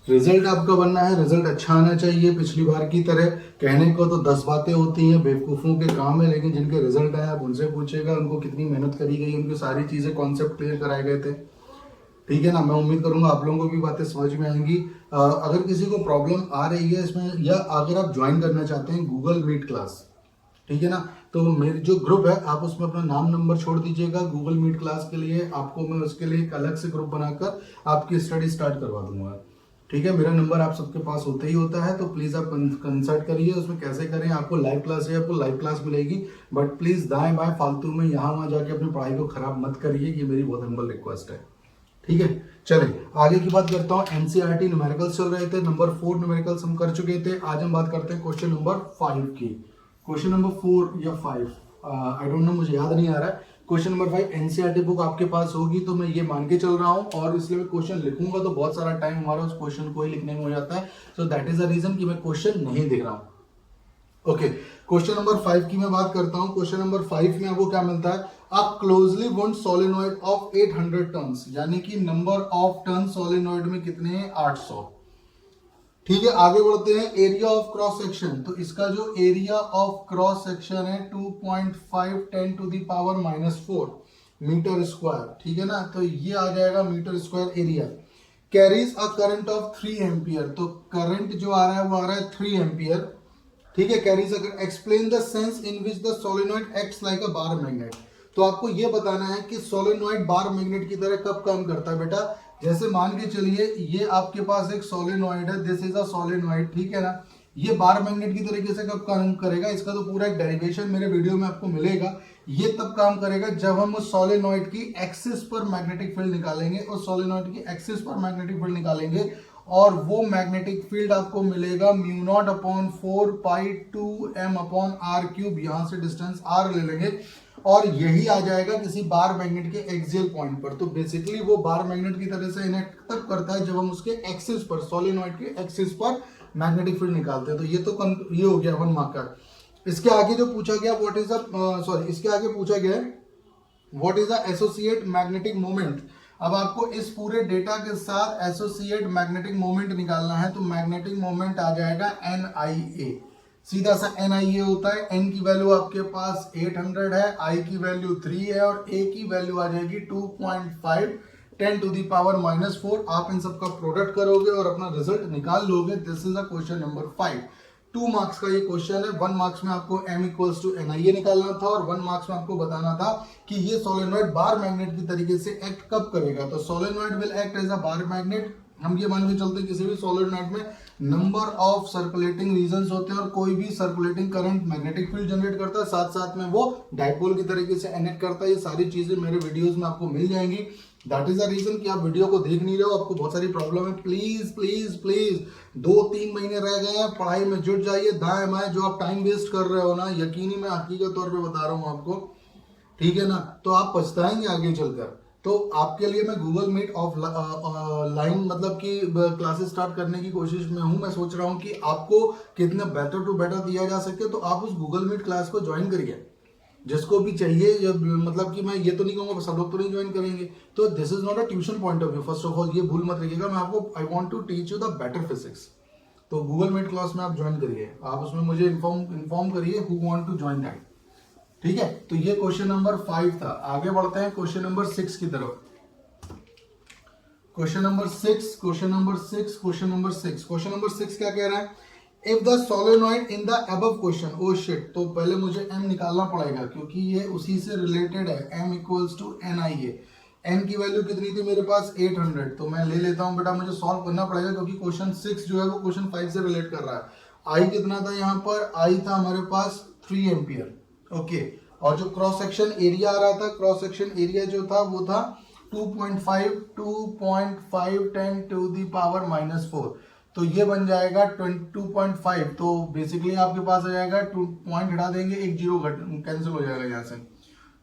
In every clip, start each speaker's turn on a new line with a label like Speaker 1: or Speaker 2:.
Speaker 1: Result आपका बनना है, रिजल्ट अच्छा आना चाहिए। पिछली बार की तरह कहने को तो 10 बातें होती हैं, बेवकूफ़ों के काम है, लेकिन जिनके रिजल्ट आए आप उनसे पूछेगा उनको कितनी मेहनत करी गई, उनकी सारी चीज़ें कॉन्सेप्ट क्लियर कराए गए थे। ठीक है ना। मैं उम्मीद करूंगा आप लोगों को भी बातें समझ में आएंगी। अगर किसी को प्रॉब्लम आ रही है इसमें, या अगर आप ज्वाइन करना चाहते हैं गूगल मीट क्लास, ठीक है ना, तो मेरी जो ग्रुप है आप उसमें अपना नाम नंबर छोड़ दीजिएगा। गूगल मीट क्लास के लिए आपको मैं उसके लिए एक अलग से ग्रुप बनाकर आपकी स्टडी स्टार्ट करवा दूंगा। ठीक है, मेरा नंबर आप सबके पास होता ही होता है, तो प्लीज़ आप कंसल्ट करिए। उसमें कैसे करें, आपको लाइव क्लास है, आपको लाइव क्लास मिलेगी, बट प्लीज़ दाएं बाएं फालतू में यहाँ वहाँ जाके अपनी पढ़ाई को खराब मत करिए, ये मेरी बहुत हम्बल रिक्वेस्ट है। ठीक है, चलिए आगे की बात करता हूँ। एनसीईआरटी न्यूमेरिकल्स चल रहे थे, नंबर 4 न्यूमेरिकल्स हम कर चुके थे। आज हम बात करते हैं क्वेश्चन नंबर 5 की। क्वेश्चन नंबर 4 या 5, आई डोंट नो, मुझे याद नहीं आ रहा है। क्वेश्चन नंबर 5 एनसीईआरटी बुक आपके पास होगी तो मैं ये मान के चल रहा हूँ, और इसलिए मैं क्वेश्चन लिखूंगा तो बहुत सारा टाइम हमारा उस क्वेश्चन को ही लिखने में हो जाता है। So that is the reason कि मैं क्वेश्चन नहीं दिख रहा हूँ। ओके, क्वेश्चन नंबर 5 की मैं बात करता हूं। क्वेश्चन नंबर 5 में आपको क्या मिलता है, a closely wound solenoid of 800 turns, यानी कि नंबर ऑफ टर्न सोलेनॉइड में कितने हैं, 800। ठीक है, आगे बढ़ते हैं। एरिया ऑफ क्रॉस सेक्शन, तो इसका जो एरिया ऑफ क्रॉस सेक्शन है 2.5 10 to the power -4 metre square. ठीक है ना, तो ये आ जाएगा metre square area. Carries a current of 3 ampere, तो करंट जो आ रहा है वो आ रहा है 3 एम्पियर। ठीक है, कैरीज अगर explain the sense in which the solenoid acts like a bar magnet, तो आपको यह बताना है कि सोलेनॉइड बार मैग्नेट की तरह कब काम करता है बेटा। जैसे मान के चलिए ये आपके पास एक सोलेनॉइड है, दिस इज अ सोलेनॉइड, ठीक है ना, ये बार मैग्नेट की तरीके से कब काम करेगा, इसका तो पूरा एक डेरिवेशन मेरे वीडियो में आपको मिलेगा। ये तब काम करेगा जब हम उस सोलेनॉइड की एक्सिस पर मैग्नेटिक फील्ड निकालेंगे, उस सोलेनॉइड की एक्सिस पर मैग्नेटिक फील्ड निकालेंगे, और वो मैग्नेटिक फील्ड आपको मिलेगा mu naught upon 4 pi 2 M upon R cube. यहां से डिस्टेंस आर ले लेंगे और यही आ जाएगा किसी बार मैग्नेट के एक्सियल पॉइंट पर। तो बेसिकली वो बार मैग्नेट की तरह से इनेक्ट तब करता है जब हम उसके एक्सिस पर, सोलेनॉइड के एक्सिस पर मैग्नेटिक फील्ड निकालते हैं। तो ये तो ये हो गया 1 मार्क का। इसके आगे जो पूछा गया व्हाट इज द इसके आगे पूछा गया what is the associate magnetic moment. अब आपको इस पूरे डेटा के साथ एसोसिएट मैग्नेटिक मोमेंट निकालना है, तो मैग्नेटिक मोमेंट आ जाएगा NIA। सीधा सा NIA होता है, N की वैल्यू आपके पास 800 है, I की वैल्यू 3 है, और A की वैल्यू आ जाएगी 2.5 10 टू दी पावर -4। आप इन सब का प्रोडक्ट करोगे और अपना रिजल्ट निकाल लोगे। This is a question number 5। 2 marks का ये क्वेश्चन है। 1 मार्क्स में आपको M इक्वल्स टू NIA निकालना था, और 1 मार्क्स में आपको बताना था कि ये सोलेनॉइड बार मैग्नेट की तरीके से एक्ट कब करेगा। तो solenoid will act as a bar magnet. हम ये मान के चलते हैं किसी भी सोलेनॉइड में नंबर ऑफ सर्कुलेटिंग रीजन्स होते हैं, और कोई भी circulating current magnetic field generate करता है, साथ साथ में वो डाइपोल की तरीके से एक्ट करता है। ये सारी चीजें मेरे वीडियोस में आपको मिल जाएंगी। दैट इज द रीजन कि आप वीडियो को देख नहीं रहे हो, आपको बहुत सारी प्रॉब्लम है। प्लीज प्लीज प्लीज 2-3 महीने रह गए हैं, पढ़ाई में जुट जाइए। दाएं बाएं जो आप टाइम वेस्ट कर रहे हो ना, यकीनी मैं हकीकत तौर पे बता रहा हूं आपको, ठीक है ना, तो आप पछताएंगे आगे चलकर। तो आपके लिए मैं गूगल मीट ऑफ लाइन मतलब कि क्लासेस स्टार्ट करने की कोशिश में हूं। मैं सोच रहा हूं कि आपको कितना बेटर टू बेटर दिया जा सके, तो आप उस गूगल मीट क्लास को ज्वाइन करिए जिसको भी चाहिए। मतलब कि मैं ये तो नहीं कहूंगा सब लोग तो नहीं ज्वाइन करेंगे। तो this is not a tuition point of view, first of all ये भूल मत रखिएगा। मैं आपको I want to teach you the better physics. तो गूगल मीट क्लास में आप ज्वाइन करिए, आप उसमें मुझे इन्फॉर्म करिए who want to join that. ठीक है, तो ये क्वेश्चन नंबर 5 था। आगे बढ़ते हैं क्वेश्चन नंबर 6 की तरफ। Question number 6 question number 6 question number 6 question number 6 क्या कह रहा है, if the solenoid in the above question, oh shit, तो पहले मुझे M निकालना पड़ेगा क्योंकि ये उसी से रिलेटेड है। M equals to NIA। N की वैल्यू कितनी थी मेरे पास, 800, तो मैं ले लेता हूं बेटा, मुझे सॉल्व करना पड़ेगा क्योंकि क्वेश्चन 6 जो है वो क्वेश्चन 5 से रिलेट कर रहा है। I कितना था यहाँ पर, I था हमारे पास 3 एम्पियर। ओके, और जो क्रॉस सेक्शन एरिया आ रहा था, क्रॉस सेक्शन एरिया जो था वो था 2.5 10 टू दी पावर -4। तो ये बन जाएगा 2.5। तो बेसिकली आपके पास आ जाएगा 2 पॉइंट हटा देंगे, एक जीरो कैंसिल हो जाएगा यहाँ से।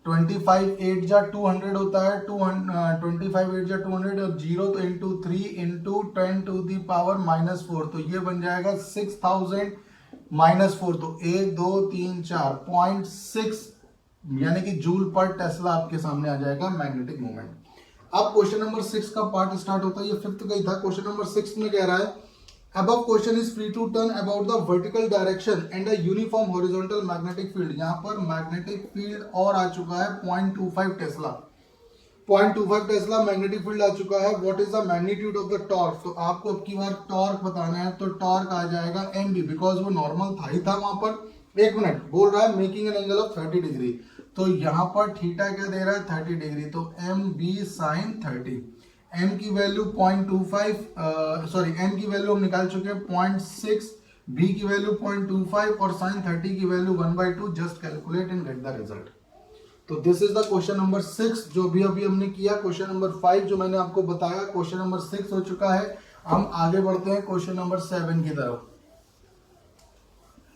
Speaker 1: 25 8 जा 200 होता है, 25 8 जा 200, और जीरो तो into 3 into 10 to the power -4। तो ये बन जाएगा 6000 -4। तो 1 2 3 4 0.6 यानी कि जूल पर टेस्ला आपके सामने आ जाएगा मैग्नेटिक मोमेंट। अब क्वेश्चन नंबर 6 का पार्ट स्टार्ट होता है, ये 5th का ही था। क्वेश्चन नंबर 6 में कह रहा है above question is free to turn about the vertical direction and a uniform horizontal magnetic field। यहाँ पर मैग्नेटिक फील्ड और आ चुका है 0.25 टेस्ला, 0.25 टेस्ला मैग्नेटिक फील्ड आ चुका है। What is the magnitude of the torque, तो आपको अब की बार टॉर्क बताना है, तो टॉर्क आ जाएगा mb, बिकॉज वो नॉर्मल था ही था वहां पर। एक मिनट, बोल रहा है making an angle of 30 degree, तो यहाँ पर थीटा क्या दे रहा है 30 डिग्री, तो mb sin 30। m की वैल्यू 0.25, सॉरी m की वैल्यू हम निकाल चुके हैं 0.6, b की वैल्यू 0.25 और sin 30 की value 1/2। Just calculate and get the result. तो this is the question number 6 जो भी अभी हमने किया। क्वेश्चन नंबर 5 जो मैंने आपको बताया, क्वेश्चन नंबर 6 हो चुका है। हम आगे बढ़ते हैं क्वेश्चन नंबर 7 की तरफ,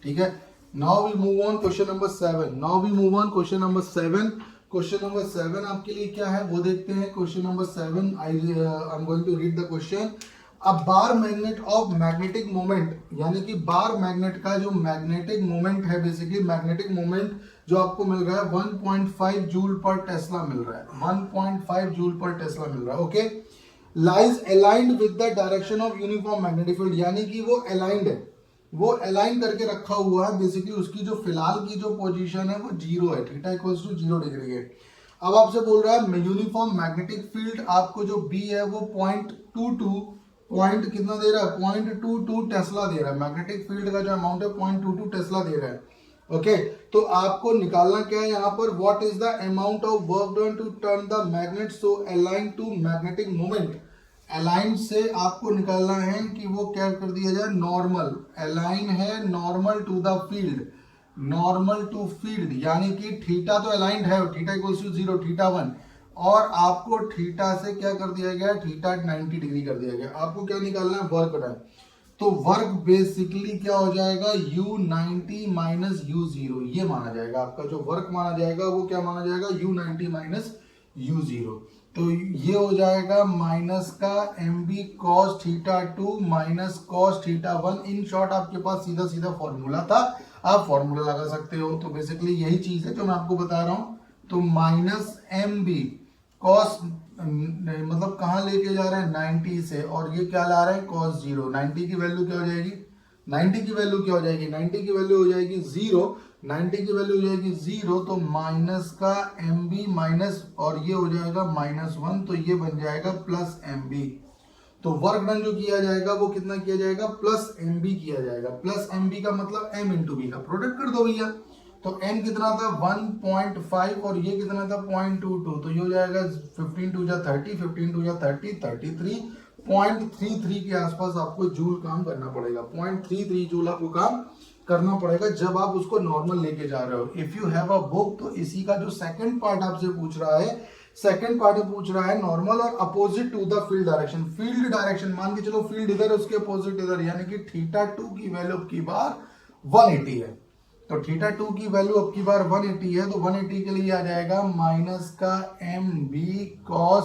Speaker 1: ठीक है। Now we move on question number 7। Now we move on question number 7। Question number 7 आपके लिए क्या है वो देखते हैं। Question number 7, I am going to read the question. A bar magnet of magnetic moment, यानी कि बार मैग्नेट का जो मैग्नेटिक मोमेंट है, बेसिकली मैग्नेटिक मोमेंट जो आपको मिल रहा है 1.5 जूल पर टेस्ला मिल रहा है, 1.5 जूल पर टेस्ला मिल रहा है, okay. Lies aligned with the direction of uniform magnetic field, यानी कि वो अलाइंड है, वो अलाइन करके रखा हुआ है। बेसिकली उसकी जो फिलहाल की जो पोजीशन है वो 0 है, थीटा इक्वल्स टू 0 डिग्री है। अब आपसे बोल रहा है यूनिफॉर्म मैग्नेटिक फील्ड, आपको जो बी है वो 0.22 पॉइंट कितना दे रहा है 0.22 टेस्ला दे रहा है। मैग्नेटिक फील्ड का जो अमाउंट है 0.22 टेस्ला दे रहा है, ओके। तो आपको निकालना क्या है यहाँ पर, what is the amount of work done to turn the magnet so align to magnetic moment. Align से आपको निकालना है कि वो क्या कर दिया जाए, नॉर्मल। अलाइन है normal to the field, normal to field, यानी कि थीटा तो अलाइंड है, थीटा इक्वल्स टू 0, थीटा 1, और आपको थीटा से क्या कर दिया गया, थीटा 90 डिग्री कर दिया गया। आपको क्या निकालना है, वर्क डन। तो वर्क बेसिकली क्या हो जाएगा, u90 माइनस u0, ये माना जाएगा। आपका जो वर्क माना जाएगा वो क्या माना जाएगा, u90 माइनस u0। तो ये हो जाएगा माइनस का mb cos theta 2 minus cos theta 1। In short आपके पास सीधा सीधा फॉर्मूला था, आप फॉर्मूला लगा सकते हो। तो बेसिकली यही चीज है जो मैं आपको बता रहा हूं। तो माइनस mb cos, मतलब कहाँ लेके जा रहे हैं 90 से, और ये क्या ला रहे हैं cos 0। 90 की वैल्यू क्या हो जाएगी, 90 की वैल्यू क्या हो जाएगी, 90 की वैल्यू हो जाएगी 0, 90 की वैल्यू हो जाएगी 0, तो माइनस का mb माइनस, और ये हो जाएगा -1, तो ये बन जाएगा प्लस mb। तो वर्क डन जो किया जाएगा वो कितना किया जाएगा, प्लस mb किया जाएगा। प्लस mb का मतलब m इंटू बी का प्रोडक्ट कर दो भैया। तो m कितना था 1.5 और ये कितना था 0.22, तो ये हो जाएगा 15 टू जा 30, 15 टू जा 30, 33.33 के आसपास आपको जूल काम करना पड़ेगा। 0.33 जूल आपको काम करना पड़ेगा जब आप उसको नॉर्मल लेके जा रहे हो। If you have a book, तो इसी का जो सेकंड पार्ट आपसे पूछ रहा है, सेकंड पार्ट में पूछ रहा है नॉर्मल और opposite to the field direction. Field direction मान के चलो फील्ड इधर है, उसके अपोजिट इधर, यानी कि थीटा 2 की वैल्यू अब की बार 180 है। तो थीटा 2 की वैल्यू अब की बार 180 है, तो 180 के लिए आ जाएगा माइनस का mb cos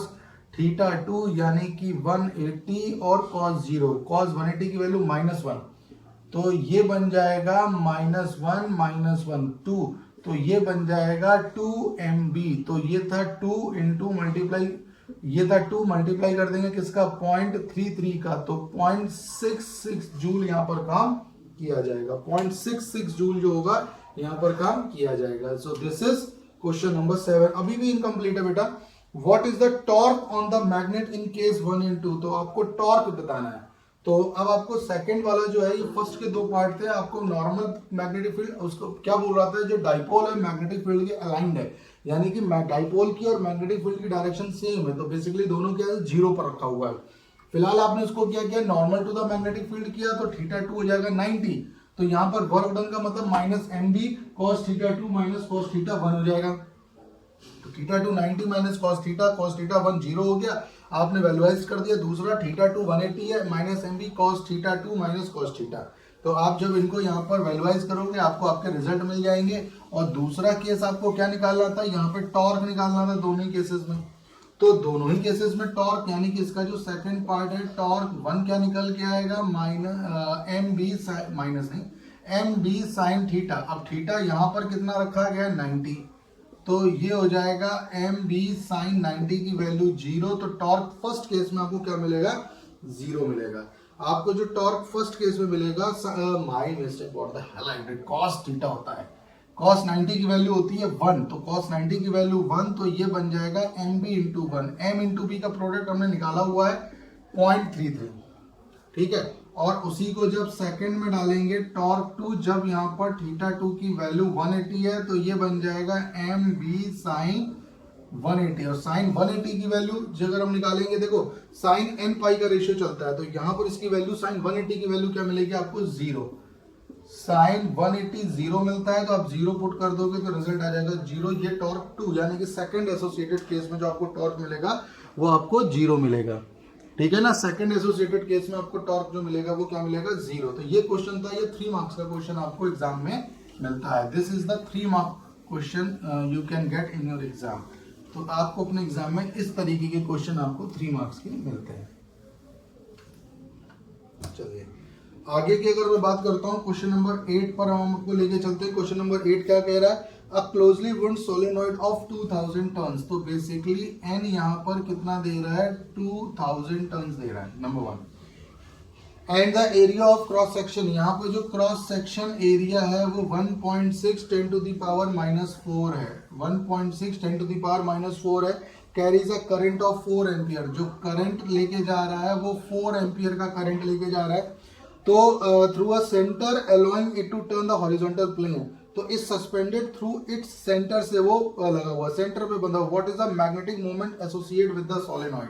Speaker 1: थीटा 2, यानी कि 180 और cos 0, cos 180 की वैल्यू -1, तो ये बन जाएगा -1 2, तो ये बन जाएगा 2mb। तो ये था 2 इंटू मल्टीप्लाई, ये था 2 मल्टीप्लाई कर देंगे किसका 0.33 का, तो 0.66 जूल यहाँ पर काम किया जाएगा। 0.66 जूल जो होगा यहाँ पर काम किया जाएगा। So this is question number 7। अभी भी इनकम्प्लीट है बेटा। What is the torque on the magnet in case 1 and 2, तो आपको टॉर्क बताना है। तो अब आपको सेकंड वाला जो है, ये फर्स्ट के दो पार्ट थे। आपको नॉर्मल मैग्नेटिक फील्ड, उसको क्या बोल रहा था, जो डाइपोल है मैग्नेटिक फील्ड के अलाइंड है, यानी कि डाइपोल की और मैग्नेटिक फील्ड की डायरेक्शन सेम है, तो बेसिकली दोनों क्या है 0 पर रखा हुआ है। फिलहाल आपने उसको क्या किया, normal to the magnetic field किया, तो थीटा 2 हो जाएगा 90। तो यहाँ पर वर्क डन का मतलब minus mb cos theta 2 minus cos theta 1 हो जाएगा। तो थीटा 2 90 माइनस cos थीटा 1 0 हो गया, आपने वैल्यूआइज कर दिया। दूसरा थीटा 2 180 है, minus mb cos theta 2 minus cos theta. तो आप जब इनको यहाँ पर वैल्यूआइज करोगे आपको आपके रिजल्ट मिल जाएंगे। और दूसरा केस आपको क्या निकालना था, यहाँ पे टॉर्क निकालना था दोनों ही केसेस में। तो दोनों ही केसेस में टॉर्क, यानी कि इसका जो सेकंड पार्ट है टॉर्क 1 क्या निकल के आएगा, एम बी साइन थीटा। अब थीटा यहाँ पर कितना रखा गया 90, तो ये हो जाएगा एम बी साइन 90 की वैल्यू 0। तो टॉर्क फर्स्ट केस में आपको क्या मिलेगा, 0 मिलेगा। आपको जो टॉर्क फर्स्ट केस में मिलेगा, my mistake, what the hell I did, cos theta होता है, cos 90 की वैल्यू होती है 1, तो cos 90 की वैल्यू 1, तो ये बन जाएगा M B into 1। M into B का प्रोडक्ट हमने निकाला हुआ है 0.33, ठीक है। और उसी को जब सेकंड में डालेंगे टॉर्क 2, जब यहाँ पर थीटा 2 की वैल्यू 180 है, तो ये बन जाएगा एम बी साइन 180। और साइन 180 की वैल्यू अगर हम निकालेंगे, देखो साइन n पाई का रेशियो चलता है, तो यहाँ पर इसकी वैल्यू साइन 180 की वैल्यू क्या मिलेगी आपको, 0। साइन 180 0 मिलता है, तो आप 0 पुट कर दोगे तो रिजल्ट आ जाएगा 0। ये टॉर्क 2 यानी कि सेकंड एसोसिएटेड केस में जो आपको टॉर्क मिलेगा वो आपको 0 मिलेगा, ठीक है ना। सेकंड एसोसिएटेड केस में आपको टॉर्क जो मिलेगा वो क्या मिलेगा, 0। तो ये क्वेश्चन था, ये 3 मार्क्स का क्वेश्चन आपको एग्जाम में मिलता है। This is the 3 mark question you can get in your exam. तो आपको अपने एग्जाम में इस तरीके के क्वेश्चन आपको 3 मार्क्स के मिलते हैं। चलिए आगे की अगर मैं बात करता हूँ, क्वेश्चन नंबर 8 पर हम आपको लेके चलते हैं। क्वेश्चन नंबर 8 क्या कह रहा है, a closely wound solenoid of 2000 turns. तो बेसिकली एन यहाँ पर कितना दे रहा है, 2000 टन्स दे रहा है, number 1। And the area of cross section, यहाँ पर जो क्रॉस सेक्शन एरिया है वो 1.6 10 टू द पावर -4 है, 1.6 10 टू द पावर -4 है। Carries a current of 4 ampere, जो करंट लेके जा रहा है वो 4 एम्पियर का करंट लेके जा रहा है। तो through a centre allowing it to turn the horizontal plane, तो इस सस्पेंडेड थ्रू इट्स सेंटर से वो लगा हुआ, सेंटर पे बंधा हुआ। What is the magnetic moment associate with the solenoid,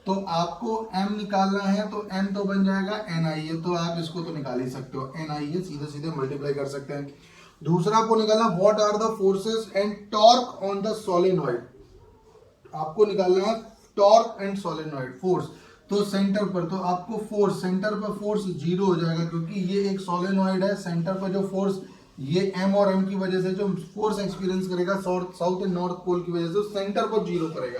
Speaker 1: तो आपको m निकालना है, तो m तो बन जाएगा NIA, तो आप इसको तो निकाल ही सकते हो, NIA सीधे सीधे मल्टीप्लाई कर सकते हैं। दूसरा आपको निकालना what are the forces and torque on the solenoid, आपको निकालना है टॉर्क एंड सोलेनॉइड फोर्स। तो सेंटर पर, तो आपको फोर्स, सेंटर पर फोर्स 0 हो जाएगा, क्योंकि ये एक सोलेनॉइड है। सेंटर पर जो फोर्स, ये m और m की वजह से जो फोर्स एक्सपीरियंस करेगा साउथ एंड नॉर्थ पोल की वजह से, सेंटर पर 0 करेगा।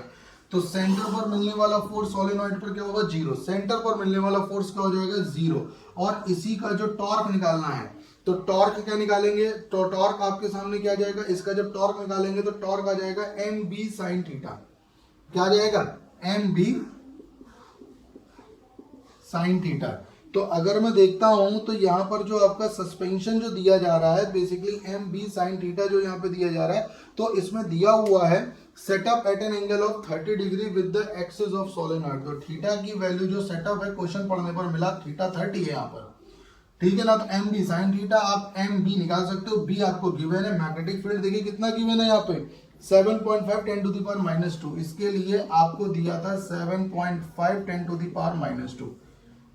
Speaker 1: तो सेंटर पर मिलने वाला फोर्स सोलेनॉइड पर क्या होगा, 0। सेंटर पर मिलने वाला फोर्स क्या हो जाएगा, 0। और इसी का जो टॉर्क निकालना है, तो टॉर्क क्या निकालेंगे, तो टॉर्क आपके सामने क्या जाएगा, इसका जब टॉर्क निकालेंगे तो टॉर्क आ जाएगा एम बी साइन थीटा। क्या आ जाएगा, एम बी साइन थीटा। तो अगर मैं देखता हूं तो यहां पर जो आपका सस्पेंशन जो दिया जा रहा है, basically M B sine theta जो यहां पे दिया जा रहा है, तो इसमें दिया हुआ है setup at an angle of 30 degree with the axis of solenoid. तो थीटा की वैल्यू जो सेटअप है क्वेश्चन पढ़ने पर मिला, थीटा 30 है यहाँ पर, ठीक है ना। तो एम बी साइन थीटा आप एम बी निकाल सकते हो। बी आपको गिवन है, मैग्नेटिक फील्ड देखिए कितना गिवन है यहाँ पे, 7.5 10 टू द पावर -2। इसके लिए आपको दिया था 7.5 10 टू द पावर -2।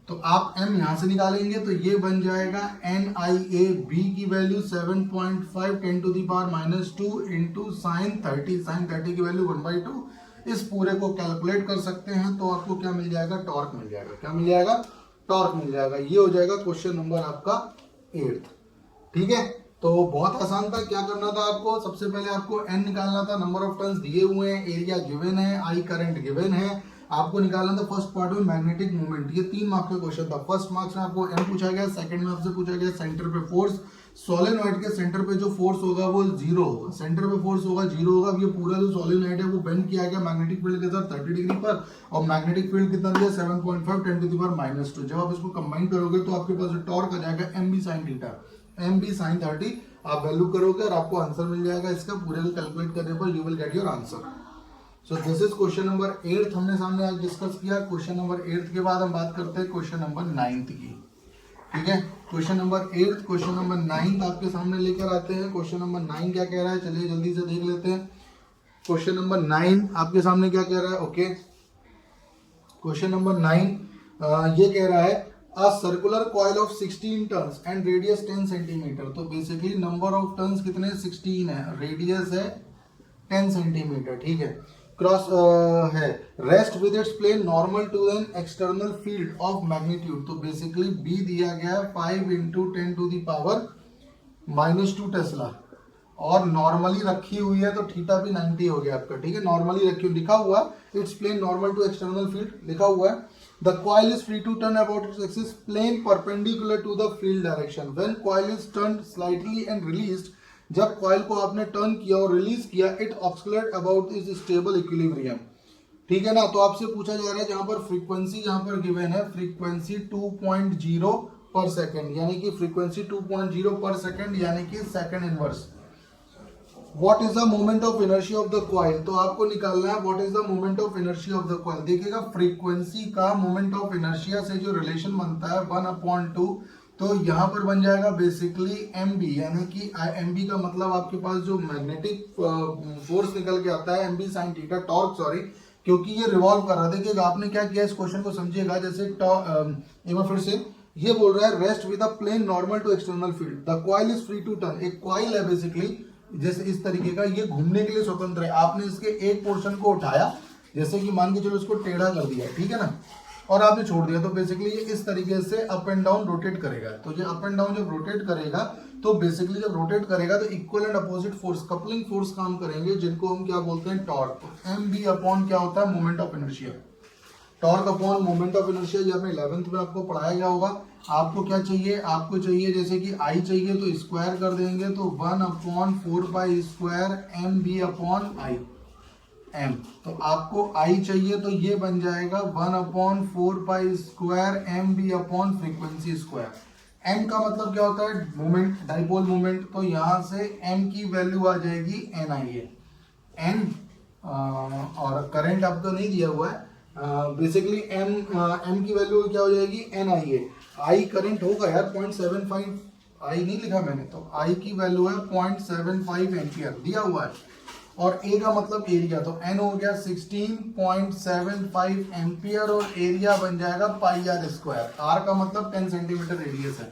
Speaker 1: तो आप m यहां से निकालेंगे तो ये बन जाएगा NIA B की value 7.5 10 to the power -2 into sine 30। Sine 30 की वैल्यू 1/2। इस पूरे को कैलकुलेट कर सकते हैं, तो आपको क्या मिल जाएगा, टॉर्क मिल जाएगा। क्या मिल जाएगा, टॉर्क मिल जाएगा। ये हो जाएगा क्वेश्चन नंबर आपका 8, ठीक है। तो बहुत आसान था। क्या करना था आपको, सबसे पहले आपको n निकालना था, नंबर ऑफ टर्न्स दिए हुए हैं, एरिया गिवन है, I करंट गिवन है। आपको निकालना था फर्स्ट पार्ट में मैग्नेटिक मोमेंट। ये 3 मार्क्स का क्वेश्चन था। फर्स्ट मार्क्स में आपको m पूछा गया, सेकंड में आपसे पूछा गया सेंटर पे फोर्स। सोलेनॉइड के सेंटर पे जो फोर्स होगा वो 0 होगा, सेंटर पे फोर्स होगा 0 होगा। अब ये पूरा जो सोलेनॉइड है वो बेंड किया गया मैग्नेटिक फील्ड के साथ 30 डिग्री पर, और मैग्नेटिक फील्ड कितना दिया, 7.5 10 टू द पावर -2। जब आप इसको कंबाइन करोगे तो आपके पास टॉर्क आ जाएगा M B sine theta, M B sine 30। आप वैल्यू करोगे और आपको आंसर मिल जाएगा। इसका पूरे को कैलकुलेट करने पर you will get your answer. So this is question number 8 हमने सामने आज डिस्कस किया। क्वेश्चन नंबर 8 के बाद हम बात करते हैं क्वेश्चन नंबर 9 की, ठीक है। क्वेश्चन नंबर 8, क्वेश्चन नंबर 9 आपके सामने लेकर आते हैं। क्वेश्चन नंबर 9 क्या कह रहा है, चलिए जल्दी से देख लेते हैं। क्वेश्चन नंबर 9 आपके सामने क्या कह रहा है, ओके। क्वेश्चन नंबर 9 ये कह रहा है a circular coil of 16 turns and radius 10 centimetre. तो बेसिकली नंबर ऑफ टर्न्स कितने, 16 है, रेडियस है 10 सेंटीमीटर, ठीक है। क्रॉस है, rest with its plane normal to an external field of magnitude. तो बेसिकली बी दिया गया है 5 इंटू 10 टू द पावर -2 टेस्ला, और नॉर्मली रखी हुई है, तो थीटा भी 90 हो गया आपका, ठीक है। नॉर्मली रखी हुई, लिखा हुआ its plane normal to external field लिखा हुआ है। The coil is free to turn about its axis plane perpendicular to the field direction. When coil is turned slightly and released जब कॉइल को आपने टर्न किया और रिलीज किया, it oscillate about is stable equilibrium. ठीक है ना। तो आपसे पूछा जा रहा है जहां पर फ्रीक्वेंसी जहां पर गिवन है फ्रीक्वेंसी 2.0 पर सेकेंड, यानी कि फ्रीक्वेंसी 2.0 पर सेकेंड यानी कि second inverse. What is the moment of inertia of the coil, तो आपको निकालना है what is the moment of inertia of the coil. देखिएगा फ्रीक्वेंसी का मोमेंट ऑफ इनर्शिया से जो रिलेशन बनता है 1/2, तो यहाँ पर बन जाएगा बेसिकली mb, यानी कि mb का मतलब आपके पास जो मैग्नेटिक फोर्स निकल के आता है mb sin theta torque, sorry, क्योंकि ये रिवॉल्व कर रहा है। देखिएगा आपने क्या किया, इस क्वेश्चन को समझिएगा। जैसे एक बार फिर से ये बोल रहा है rest with a plane normal to external field, the coil is free to turn. एक कॉइल है बेसिकली जैसे इस तरीके का, ये घूमने के लिए स्वतंत्र है। आपने इसके एक पोर्शन को उठाया, जैसे कि मान के चलो इसको टेढ़ा कर दिया, ठीक है ना, और आपने छोड़ दिया, तो बेसिकली ये इस तरीके से अप एंड डाउन रोटेट करेगा। तो ये अप एंड डाउन जब रोटेट करेगा, तो बेसिकली जब रोटेट करेगा तो equal and opposite force, coupling force काम करेंगे, जिनको हम क्या बोलते हैं, टॉर्क। एम बी अपॉन क्या होता है, moment of inertia. Torque upon moment of inertia, ये आपने 11th में आपको पढ़ाया गया होगा। आपको क्या चाहिए, आपको चाहिए जैसे कि आई चाहिए तो स्क्वायर कर देंगे, तो 1/4π² m b upon I m. तो आपको आई चाहिए तो ये बन जाएगा 1/4π² m b upon frequency square. M का मतलब क्या होता है, मोमेंट, डाइपोल मोमेंट। तो यहां से एम की वैल्यू आ जाएगी NIA, एन और करंट आपको नहीं दिया हुआ है, बेसिकली एम की वैल्यू क्या हो जाएगी, NIA। आई करंट होगा यार 0.75, आई नहीं लिखा मैंने, तो आई की वैल्यू है 0.75 एम्पियर दिया हुआ है, और ए का मतलब एरिया, तो एन हो गया 16.75 एम्पियर, और एरिया बन जाएगा πr²। आर का मतलब 10 सेंटीमीटर रेडियस है।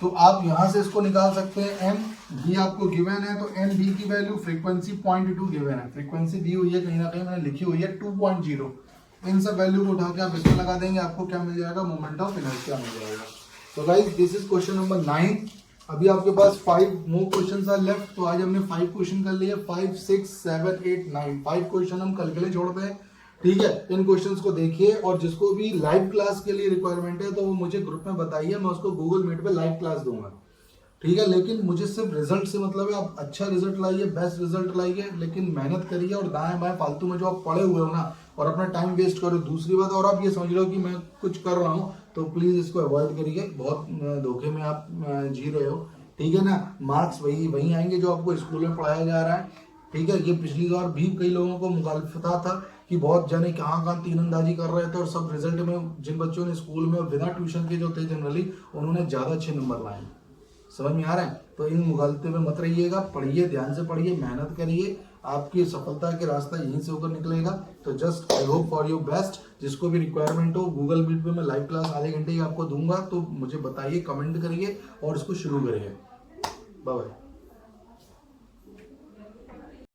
Speaker 1: तो आप यहां से इसको निकाल सकते हैं। एम बी आपको गिवन है, तो एम बी की वैल्यू फ्रीक्वेंसी 0.2 गिवन है, फ्रीक्वेंसी दी हुई है कहीं ना कहीं मैंने लिखी हुई है 2.0। इन सब वैल्यू को उठा के आप इसमें लगा देंगे, आपको क्या मिल जाएगा, मोमेंट ऑफ इनर्शिया मिल जाएगा। तो guys this is question number 9। अभी आपके पास 5 मोर क्वेश्चंस आर लेफ्ट। तो आज हमने 5 क्वेश्चन कर लिए, 5, 6, 7, 8, 9। 5 क्वेश्चन हम कल के लिए छोड़ते हैं, ठीक है। इन क्वेश्चंस को देखिए, और जिसको भी लाइव क्लास के लिए रिक्वायरमेंट है तो वो मुझे ग्रुप में बताइए, मैं उसको गूगल मीट पे लाइव क्लास दूंगा, ठीक है। लेकिन मुझे सिर्फ रिजल्ट से मतलब है, आप अच्छा रिजल्ट लाइए, बेस्ट रिजल्ट लाइए, लेकिन मेहनत करिए, और दाएं बाएं फालतू में जो आप पढ़े हुए हो ना, और अपना टाइम वेस्ट करो। दूसरी बात, और आप ये समझ रहे हो कि मैं कुछ कर रहा हूँ, तो प्लीज इसको अवॉइड करिए, बहुत धोखे में आप जी रहे हो, ठीक है ना। मार्क्स वही आएंगे जो आपको स्कूल में पढ़ाया जा रहा है, ठीक है। ये पिछली बार भी कई लोगों को मुखालफता था कि बहुत जने कहाँ तीरंदाजी कर रहे थे, और सब रिजल्ट में जिन बच्चों ने स्कूल में बिना ट्यूशन के जो थे जनरली, उन्होंने ज़्यादा अच्छे नंबर लाए। समझ में आ रहा है। तो इन मुगालते में मत रहिएगा, पढ़िए, ध्यान से पढ़िए, मेहनत करिए, आपकी सफलता के रास्ता यहीं से होकर निकलेगा। तो just I hope for your best. जिसको भी रिक्वायरमेंट हो, गूगल मीट पे मैं लाइव क्लास आधे घंटे की आपको दूंगा, तो मुझे बताइए, कमेंट करिए और इसको शुरू करिए। Bye bye.